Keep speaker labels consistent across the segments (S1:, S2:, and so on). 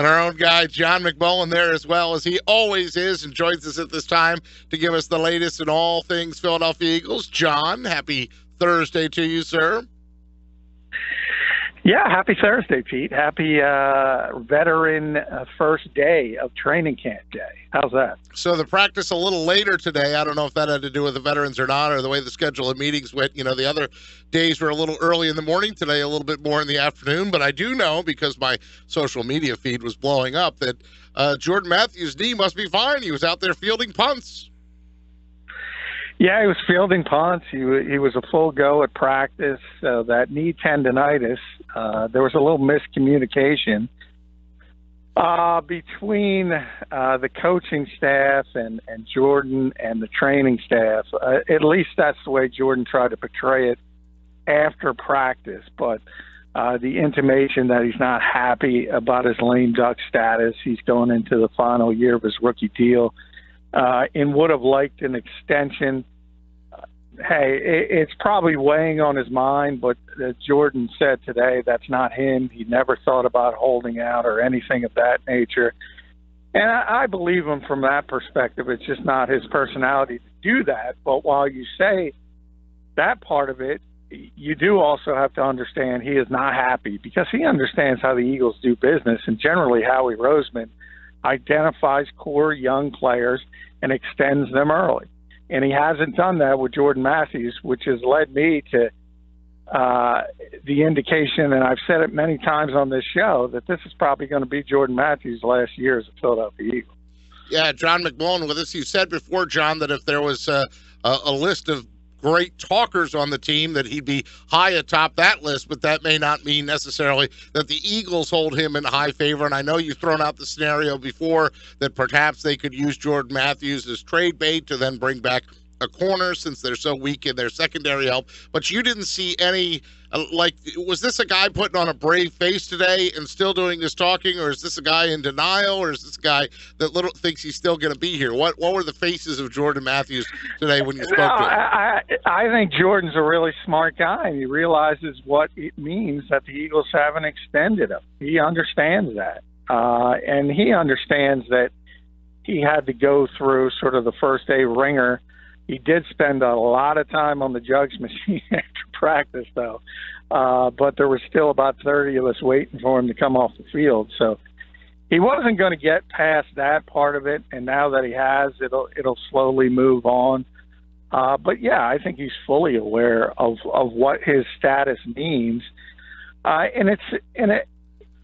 S1: our own guy, John McMullen, there as well, as he always is, and joins us at this time to give us the latest in all things Philadelphia Eagles. John, happy Thursday to you, sir.
S2: Yeah, happy Thursday, Pete. Happy veteran first day of training camp day. How's that?
S1: So the practice a little later today. I don't know if that had to do with the veterans or not, or the way the schedule of meetings went. You know, the other days were a little early in the morning, today a little bit more in the afternoon. But I do know, because my social media feed was blowing up, that Jordan Matthews' knee must be fine. He was out there fielding punts.
S2: Yeah, he was fielding punts. He was a full go at practice. That knee tendonitis, there was a little miscommunication between the coaching staff and Jordan and the training staff. At least that's the way Jordan tried to portray it after practice. But the intimation that he's not happy about his lame duck status, he's going into the final year of his rookie deal, and would have liked an extension. Hey, it's probably weighing on his mind, but Jordan said today that's not him. He never thought about holding out or anything of that nature. And I believe him from that perspective. It's just not his personality to do that. But while you say that part of it, you do also have to understand he is not happy, because he understands how the Eagles do business, and generally Howie Roseman identifies core young players and extends them early. And he hasn't done that with Jordan Matthews, which has led me to the indication, and I've said it many times on this show, that this is probably going to be Jordan Matthews' last year as a Philadelphia Eagle.
S1: Yeah, John McMullen with us. You said before, John, that if there was a list of great talkers on the team, that he'd be high atop that list, but that may not mean necessarily that the Eagles hold him in high favor. And I know you've thrown out the scenario before that perhaps they could use Jordan Matthews as trade bait to then bring back a corner, since they're so weak in their secondary help. But you didn't see any, was this a guy putting on a brave face today and still doing this talking, or is this a guy in denial, or is this a guy that thinks he's still going to be here? What were the faces of Jordan Matthews today when you spoke to him?
S2: I think Jordan's a really smart guy, and he realizes what it means that the Eagles haven't extended him. He understands that. And he understands that he had to go through sort of the first day ringer. He did spend a lot of time on the jugs machine after practice, though. But there was still about 30 of us waiting for him to come off the field. So he wasn't going to get past that part of it. And now that he has, it'll slowly move on. But yeah, I think he's fully aware of what his status means. And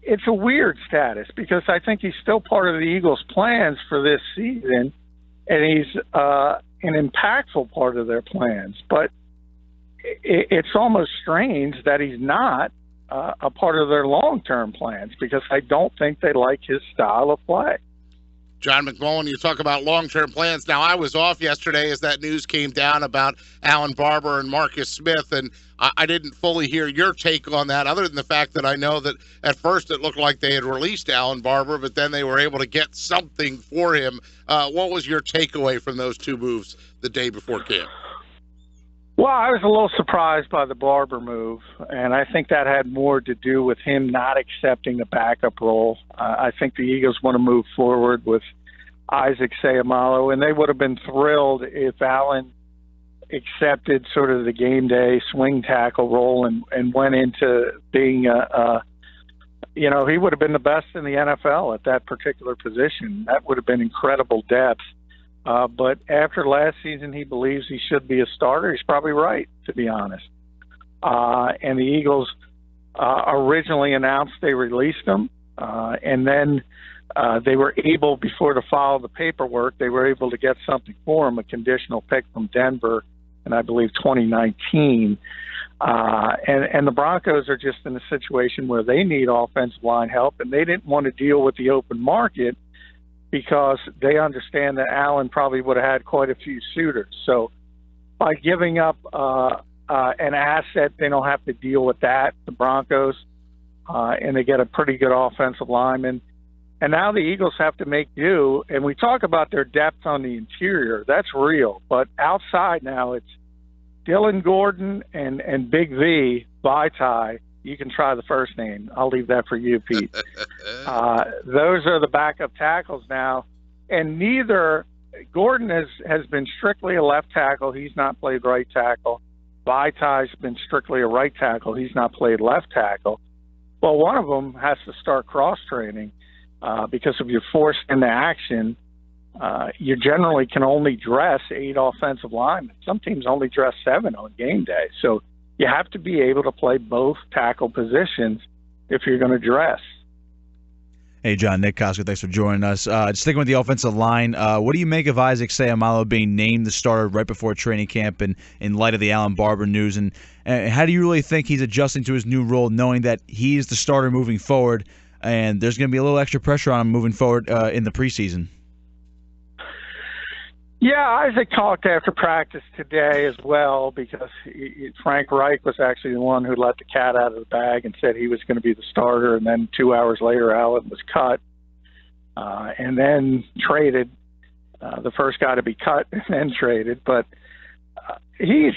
S2: it's a weird status, because I think he's still part of the Eagles' plans for this season, and he's an impactful part of their plans. But it's almost strange that he's not a part of their long-term plans, because I don't think they like his style of play.
S1: John McMullen, you talk about long-term plans. Now, I was off yesterday as that news came down about Alan Barber and Marcus Smith, and I didn't fully hear your take on that, other than the fact that I know that at first it looked like they had released Alan Barber, but then they were able to get something for him. What was your takeaway from those two moves the day before camp?
S2: Well, I was a little surprised by the Barber move, and I think that had more to do with him not accepting a backup role. I think the Eagles want to move forward with Isaac Seumalo, and they would have been thrilled if Allen accepted sort of the game day swing tackle role and went into being he would have been the best in the NFL at that particular position. That would have been incredible depth. But after last season, he believes he should be a starter. He's probably right, to be honest. And the Eagles originally announced they released him, and then they were able, before to file the paperwork, they were able to get something for him, a conditional pick from Denver in, I believe, 2019. And the Broncos are just in a situation where they need offensive line help, and they didn't want to deal with the open market, because they understand that Allen probably would have had quite a few suitors. So by giving up an asset, they don't have to deal with that, the Broncos, and they get a pretty good offensive lineman. And now the Eagles have to make do, and we talk about their depth on the interior. That's real. But outside now, it's Dylan Gordon and Big V, Vaitai, You can try the first name. I'll leave that for you, Pete. Those are the backup tackles now. And neither Gordon has been strictly a left tackle. He's not played right tackle. Vaitai's been strictly a right tackle. He's not played left tackle. Well, one of them has to start cross-training because if you're forced into action, you generally can only dress 8 offensive linemen. Some teams only dress 7 on game day. So you have to be able to play both tackle positions if you're going to dress.
S3: Hey, John, Nick Kosker, thanks for joining us. Sticking with the offensive line, what do you make of Isaac Seumalo being named the starter right before training camp and in light of the Allen Barber news? And how do you really think he's adjusting to his new role, knowing that he is the starter moving forward and there's going to be a little extra pressure on him moving forward in the preseason?
S2: Yeah, Isaac talked after practice today as well because Frank Reich was actually the one who let the cat out of the bag and said he was going to be the starter, and then 2 hours later Allen was cut and then traded, the first guy to be cut and then traded. But he's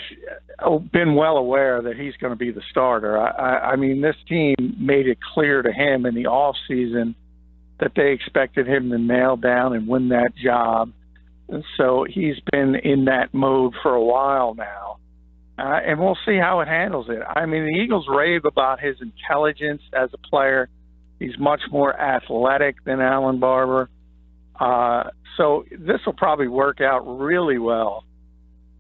S2: been well aware that he's going to be the starter. I mean, this team made it clear to him in the offseason that they expected him to nail down and win that job. And so he's been in that mode for a while now, and we'll see how it handles it. I mean, the Eagles rave about his intelligence as a player. He's much more athletic than Allen Barber. So this will probably work out really well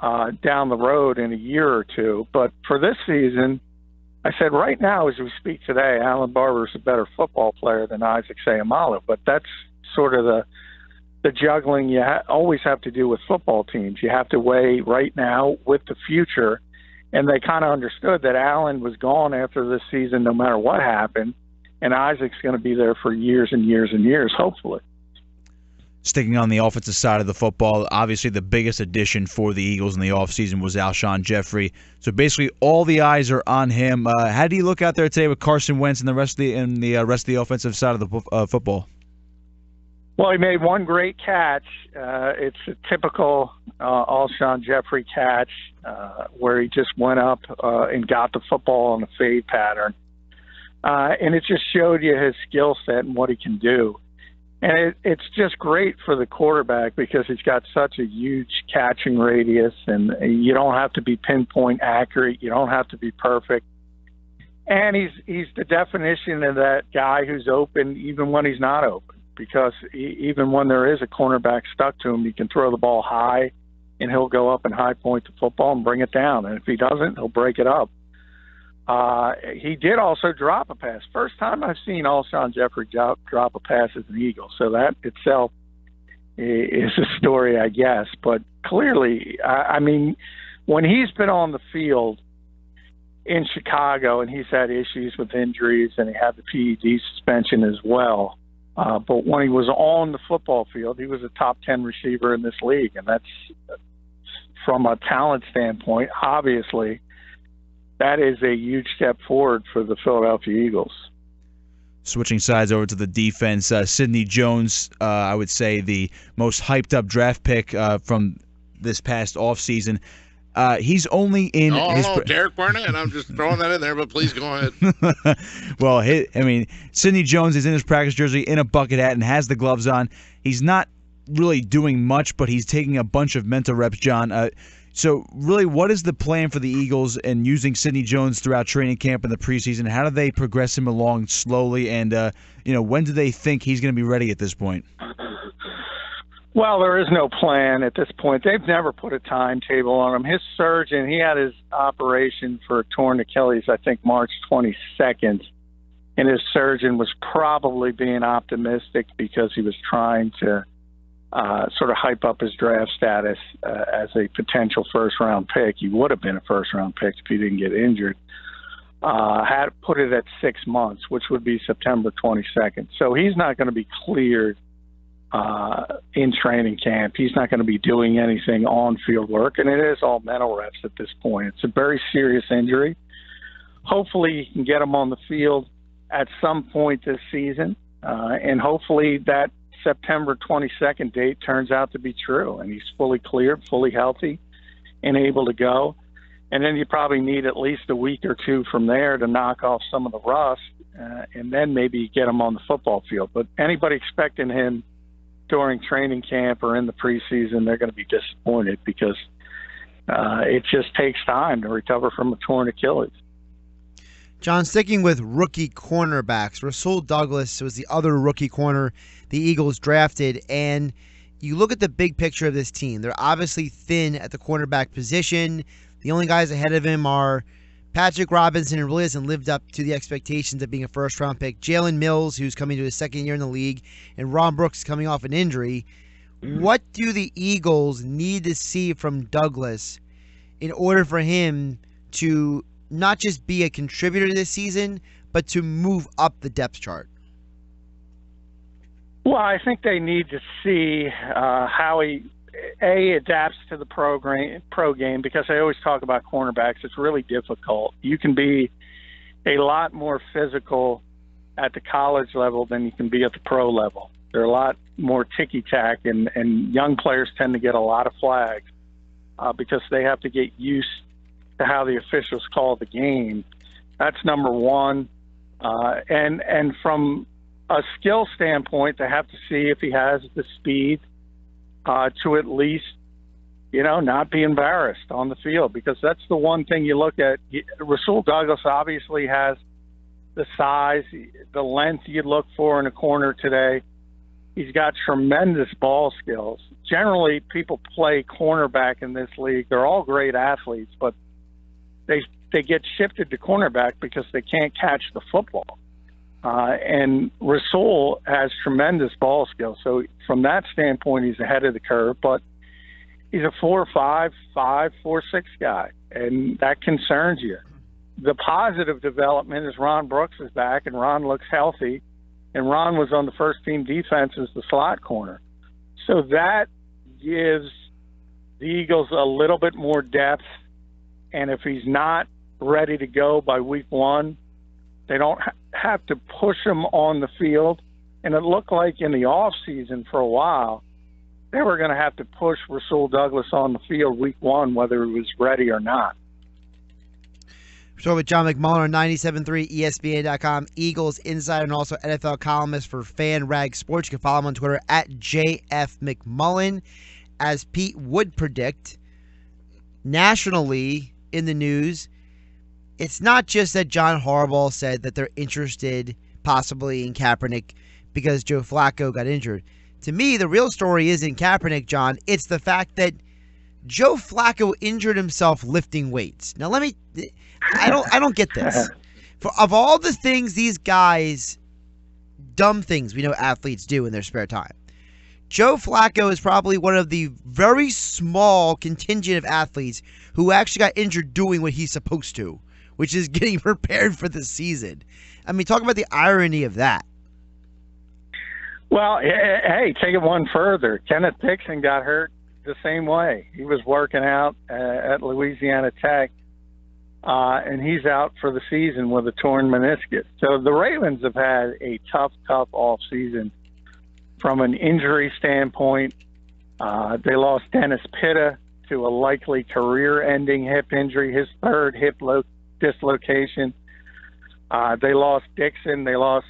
S2: down the road in a year or two. But for this season, I said right now as we speak today, Allen Barber is a better football player than Isaac Seumalo. But that's sort of the juggling you always have to do with football teams. You have to weigh right now with the future, and they kind of understood that Allen was gone after this season no matter what happened, and Isaac's going to be there for years and years and years, hopefully.
S3: Sticking on the offensive side of the football, obviously the biggest addition for the Eagles in the offseason was Alshon Jeffery. So basically all the eyes are on him. How do you look out there today with Carson Wentz and the rest of the offensive side of the football?
S2: Well, he made one great catch. It's a typical Alshon Jeffery catch where he just went up and got the football on a fade pattern. And it just showed you his skill set and what he can do. And it's just great for the quarterback because he's got such a huge catching radius, and you don't have to be pinpoint accurate. You don't have to be perfect. And he's the definition of that guy who's open even when he's not open. Because even when there is a cornerback stuck to him, you can throw the ball high, and he'll go up and high point the football and bring it down. And if he doesn't, he'll break it up. He did also drop a pass. First time I've seen Alshon Jeffery drop a pass as an Eagle. So that itself is a story, I guess. But clearly, I mean, when he's been on the field in Chicago and he's had issues with injuries and he had the PED suspension as well, but when he was on the football field, he was a top 10 receiver in this league. And that's, from a talent standpoint, obviously, that is a huge step forward for the Philadelphia Eagles.
S3: Switching sides over to the defense, Sidney Jones, I would say the most hyped-up draft pick from this past offseason. He's only in
S1: Derek Barnett. I'm just throwing that in there, but please go ahead.
S3: Well, Sidney Jones is in his practice jersey in a bucket hat and has the gloves on. He's not really doing much, but he's taking a bunch of mental reps, John. So really, what is the plan for the Eagles and using Sidney Jones throughout training camp in the preseason? How do they progress him along slowly? And, when do they think he's going to be ready at this point?
S2: Well, there is no plan at this point. They've never put a timetable on him. His surgeon, he had his operation for a torn Achilles, I think, March 22nd. And his surgeon was probably being optimistic because he was trying to sort of hype up his draft status as a potential first-round pick. He would have been a first-round pick if he didn't get injured. Had put it at 6 months, which would be September 22nd. So he's not going to be cleared in training camp. He's not going to be doing anything on field work, and it is all mental reps at this point. It's a very serious injury. Hopefully he can get him on the field at some point this season, and hopefully that September 22nd date turns out to be true, and he's fully cleared, fully healthy, and able to go. And then you probably need at least a week or two from there to knock off some of the rust, and then maybe get him on the football field. But anybody expecting him during training camp or in the preseason, they're going to be disappointed because it just takes time to recover from a torn Achilles.
S4: John, sticking with rookie cornerbacks, Rasul Douglas was the other rookie corner the Eagles drafted, and you look at the big picture of this team. They're obviously thin at the cornerback position. The only guys ahead of him are Patrick Robinson, who really hasn't lived up to the expectations of being a first-round pick, Jalen Mills, who's coming to his second year in the league, and Ron Brooks coming off an injury. What do the Eagles need to see from Douglas in order for him to not just be a contributor this season, but to move up the depth chart?
S2: Well, I think they need to see how he adapts to the pro game, because I always talk about cornerbacks. It's really difficult. You can be a lot more physical at the college level than you can be at the pro level. They're a lot more ticky-tack, and young players tend to get a lot of flags because they have to get used to how the officials call the game. That's number one. And from a skill standpoint, they have to see if he has the speed to at least, not be embarrassed on the field, because that's the one thing you look at. Rasul Douglas obviously has the size, the length you'd look for in a corner today. He's got tremendous ball skills. Generally, people play cornerback in this league. They're all great athletes, but they get shifted to cornerback because they can't catch the football. And Rasul has tremendous ball skills. So from that standpoint, he's ahead of the curve, but he's a 4.5, 4.6 guy, and that concerns you. The positive development is Ron Brooks is back, and Ron looks healthy, and Ron was on the first-team defense as the slot corner. So that gives the Eagles a little bit more depth, and if he's not ready to go by week one, they don't have to push him on the field. And it looked like in the offseason for a while, they were going to have to push Rasul Douglas on the field week one, whether he was ready or not.
S4: So with John McMullen on 97.3 ESPN.com, Eagles insider and also NFL columnist for FanRag Sports. You can follow him on Twitter at JFMcMullen. As Pete would predict, nationally in the news, it's not just that John Harbaugh said that they're interested possibly in Kaepernick because Joe Flacco got injured. To me, the real story isn't Kaepernick, John. It's the fact that Joe Flacco injured himself lifting weights. Now, I don't get this. Of all the things these guys, dumb things we know athletes do in their spare time, Joe Flacco is probably one of the very small contingent of athletes who actually got injured doing what he's supposed to, which is getting prepared for the season. I mean, talk about the irony of that.
S2: Well, hey, take it one further. Kenneth Dixon got hurt the same way. He was working out at Louisiana Tech, and he's out for the season with a torn meniscus. So the Ravens have had a tough offseason from an injury standpoint. They lost Dennis Pitta to a likely career-ending hip injury, his third hip dislocation. They lost Dixon. They lost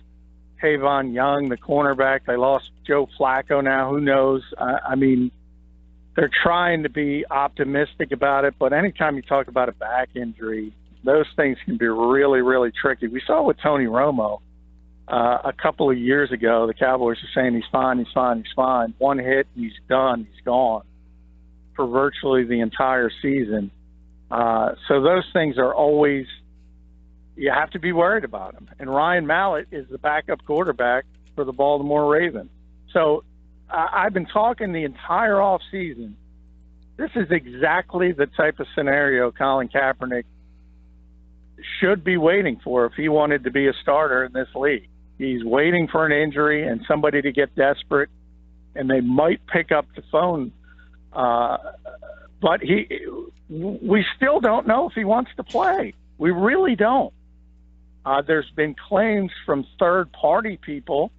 S2: Tavon Young, the cornerback. They lost Joe Flacco now. Who knows? I mean, they're trying to be optimistic about it, but anytime you talk about a back injury, those things can be really, really tricky. We saw with Tony Romo a couple of years ago. The Cowboys were saying he's fine. One hit, he's done. He's gone for virtually the entire season. So those things are always, you have to be worried about them. And Ryan Mallett is the backup quarterback for the Baltimore Ravens. So I've been talking the entire offseason. This is exactly the type of scenario Colin Kaepernick should be waiting for if he wanted to be a starter in this league. He's waiting for an injury and somebody to get desperate, and they might pick up the phone. But we still don't know if he wants to play. We really don't. There's been claims from third-party people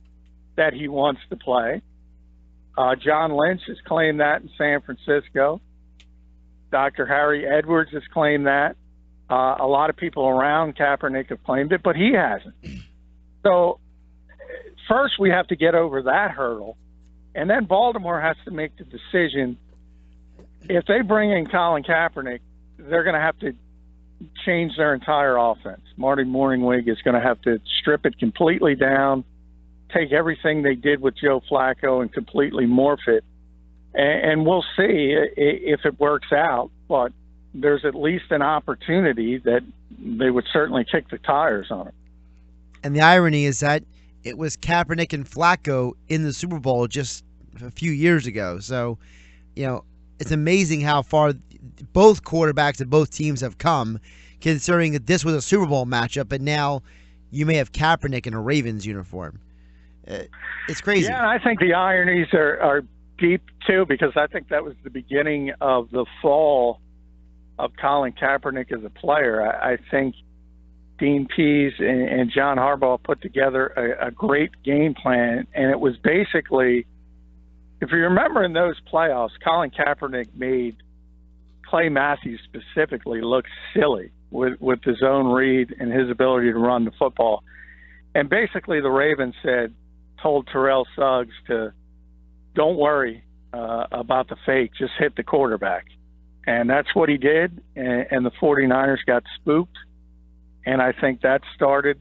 S2: that he wants to play. John Lynch has claimed that in San Francisco. Dr. Harry Edwards has claimed that. A lot of people around Kaepernick have claimed it, but he hasn't. So first we have to get over that hurdle, and then Baltimore has to make the decision. If they bring in Colin Kaepernick, they're going to have to change their entire offense. Marty Morningwig is going to have to strip it completely down, take everything they did with Joe Flacco and completely morph it. And we'll see if it works out. But there's at least an opportunity that they would certainly kick the tires on it.
S4: And the irony is that it was Kaepernick and Flacco in the Super Bowl just a few years ago. So, it's amazing how far both quarterbacks and both teams have come, considering that this was a Super Bowl matchup, but now you may have Kaepernick in a Ravens uniform. It's crazy.
S2: Yeah, I think the ironies are deep, too, because I think that was the beginning of the fall of Colin Kaepernick as a player. I think Dean Pease and John Harbaugh put together a great game plan, and it was basically, if you remember in those playoffs, Colin Kaepernick made Clay Matthews specifically look silly with his own read and his ability to run the football. And basically the Ravens told Terrell Suggs to, don't worry about the fake, just hit the quarterback. And that's what he did, and the 49ers got spooked. And I think that started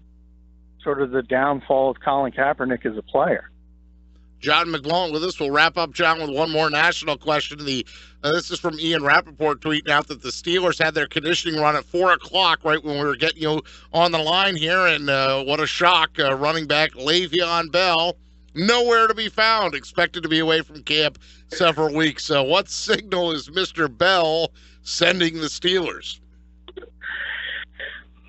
S2: sort of the downfall of Colin Kaepernick as a player.
S1: John McMullen with us. We'll wrap up, John, with one more national question. This is from Ian Rappaport tweeting out that the Steelers had their conditioning run at 4 o'clock, right when we were getting you on the line here. And what a shock. Running back Le'Veon Bell, nowhere to be found, expected to be away from camp several weeks. So what signal is Mr. Bell sending the Steelers?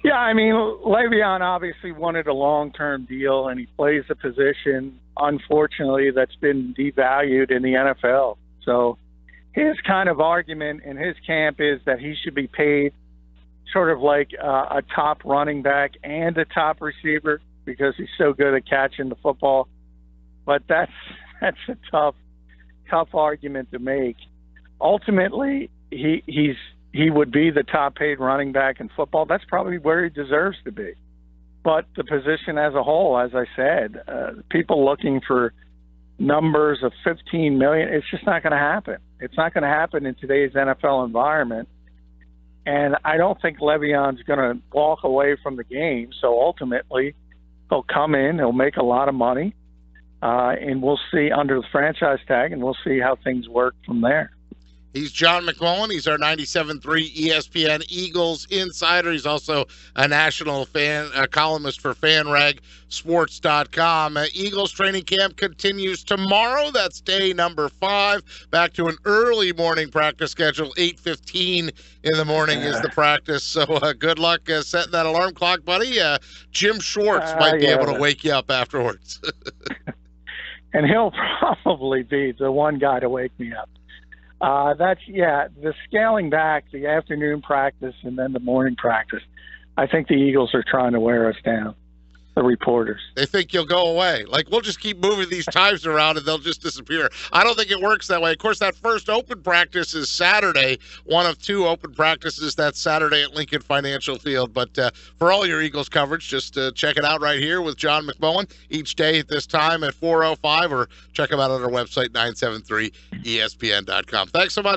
S2: Yeah, I mean, Le'Veon obviously wanted a long-term deal, and he plays a position, unfortunately, that's been devalued in the NFL. So his kind of argument in his camp is that he should be paid sort of like a top running back and a top receiver because he's so good at catching the football. But that's a tough argument to make. Ultimately, he would be the top paid running back in football. That's probably where he deserves to be. But the position as a whole, as I said, people looking for numbers of $15 million, it's just not going to happen. It's not going to happen in today's NFL environment. And I don't think Le'Veon's going to walk away from the game. So ultimately, he'll come in, he'll make a lot of money, and we'll see under the franchise tag, and we'll see how things work from there.
S1: He's John McMullen. He's our 97.3 ESPN Eagles insider. He's also a national columnist for FanRag Sports.com. Eagles training camp continues tomorrow. That's day number 5. Back to an early morning practice schedule. 8:15 in the morning is the practice. So good luck setting that alarm clock, buddy. Jim Schwartz might be able to wake you up afterwards.
S2: And he'll probably be the one guy to wake me up. The scaling back, the afternoon practice and then the morning practice. I think the Eagles are trying to wear us down, the reporters.
S1: They think you'll go away. Like, we'll just keep moving these times around and they'll just disappear. I don't think it works that way. Of course, that first open practice is Saturday, one of 2 open practices. That's Saturday at Lincoln Financial Field. But for all your Eagles coverage, just check it out right here with John McMullen each day at this time at 4:05, or check him out on our website, 973ESPN.com. Thanks so much.